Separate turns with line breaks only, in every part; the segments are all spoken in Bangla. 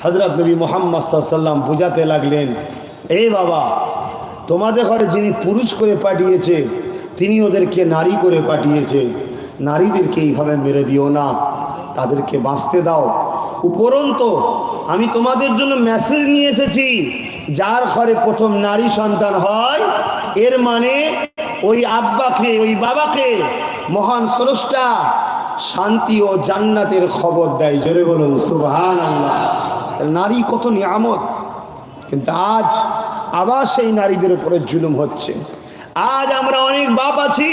হযরত নবী মুহাম্মদ সাল্লাল্লাহু আলাইহি ওয়াসাল্লাম বুঝাতে লাগলেন, এই বাবা, তোমাদের ঘরে যিনি পুরুষ করে পাঠিয়েছে তিনি ওদেরকে নারী করে পাঠিয়েছে। নারীদেরকে এইভাবে মেরে দিও না, তাদেরকে বাঁচতে দাও। উপরন্তু আমি তোমাদের জন্য মেসেজ নিয়ে এসেছি, যার ঘরে প্রথম নারী সন্তান হয় এর মানে ওই আব্বাকে, ওই বাবাকে মহান স্রষ্টা শান্তি ও জান্নাতের খবর দেয়। জোরে বলুন সুবহানাল্লাহ। নারী কত নিয়ামত, কিন্তু আজ আবার সেই নারীদের উপরে জুলুম হচ্ছে। আজ আমরা অনেক বাপ আছি,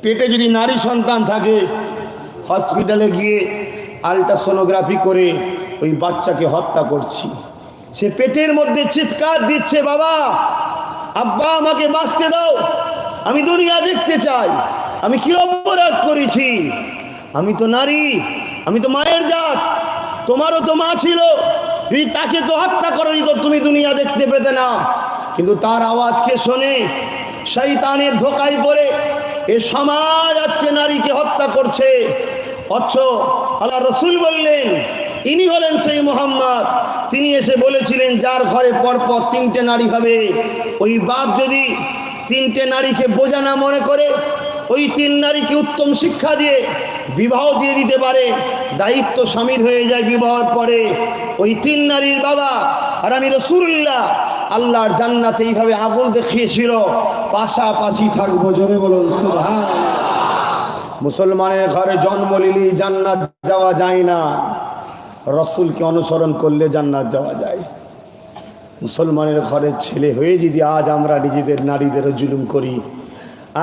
পেটে যদি নারী সন্তান থাকে হসপিটালে গিয়ে আল্ট্রাসোনোগ্রাফি করে ওই বাচ্চাকে হত্যা করছি। সে পেটের মধ্যে চিৎকার দিচ্ছে, বাবা, আব্বা, আমাকে বাঁচতে দাও, আমি দুনিয়া দেখতে চাই, আমি কি অপরাধ করেছি? আমি তো নারী, আমি তো মায়ের জাত, তোমারও তো মা ছিল, তাকে তো হত্যা করোনি তো তুমি দুনিয়া দেখতে পেতে না। কিন্তু তার আওয়াজকে শোনে শয়তানের ধোকায় পড়ে এ সমাজ আজকে নারীকে হত্যা করছে। অথচ আল্লাহ রসুল বললেন, ইনি হলেন সেই মুহাম্মদ, তিনি এসে বলেছিলেন যার ঘরে পরপর তিনটে নারী হবে, ওই বাপ যদি তিনটে নারীকে বোঝা না মনে করে ওই তিন নারীকে উত্তম শিক্ষা দিয়ে বিবাহ দিয়ে দিতে পারে, দায়িত্ব স্বামীর হয়ে যায় বিবাহের পরে ওই তিন নারীর বাবা। আর আমি রাসূলুল্লাহ আল্লাহর জান্নাতে এইভাবে আগুন দেখিয়েছিল, পাশাপাশি থাকবো। জোরে বলুন সুবহানাল্লাহ। মুসলমানের ঘরে জন্ম নিলেই জান্নাত যাওয়া যায় না, রসুলকে অনুসরণ করলে জান্নাত যাওয়া যায়। মুসলমানের ঘরের ছেলে হয়ে যদি আজ আমরা নিজেদের নারীদেরও জুলুম করি,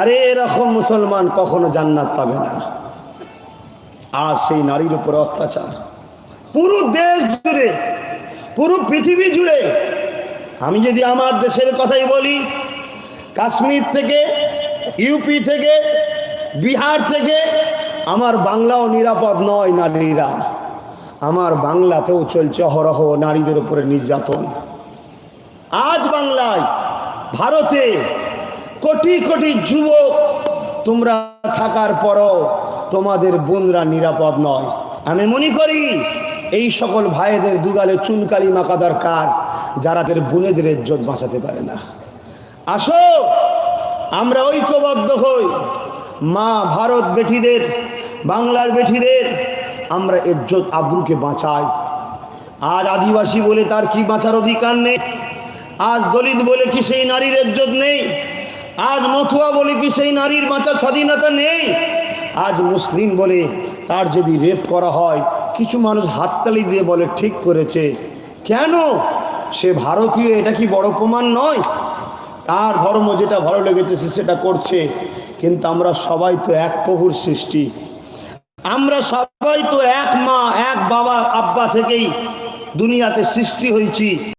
আরে এরকম মুসলমান কখনো জান্নাত পাবে না। আজ সেই নারীর উপর অত্যাচার পুরো দেশ জুড়ে, পুরো পৃথিবী জুড়ে। আমি যদি আমার দেশের কথাই বলি, কাশ্মীর থেকে, ইউপি থেকে, বিহার থেকে, আমার বাংলাও নিরাপদ নয় নারীরা। আমার বাংলাতেও চলছে অহরহ নারীদের উপরে নির্যাতন। আজ বাংলায়, ভারতে কোটি কোটি যুবক তোমরা থাকার পরও তোমাদের বোনরা নিরাপদ নয়। আমি মনে করি এই সকল ভাইদের দুগালে চুনকালি মাখা দরকার, যারা তাদের বোনেদের ইজ্জত বাঁচাতে পারে না। আসো আমরা ঐক্যবদ্ধ হই, মা ভারত বেটিদের, বাংলার বেটিদের আমরা ইজ্জত আবরুকে বাঁচাই। আজ আদিবাসী বলে তার কি বাঁচার অধিকার নেই? আজ দলিত বলে কি সেই নারীর ইজ্জত নেই? আজ মতুয়া বলে কি সেই নারীর বাঁচার স্বাধীনতা নেই? আজ মুসলিম বলে তার যদি রেপ করা হয় কিছু মানুষ হাততালি দিয়ে বলে ঠিক করেছে। কেন? সে ভারতীয়, এটা কি বড় প্রমাণ নয়? তার ধর্ম যেটা ভালো লেগেছে সে সেটা করছে। কিন্তু আমরা সবাই তো এক প্রভুর সৃষ্টি, আমরা সবাই তো এক মা এক বাবা আব্বা থেকেই দুনিয়াতে সৃষ্টি হয়েছি।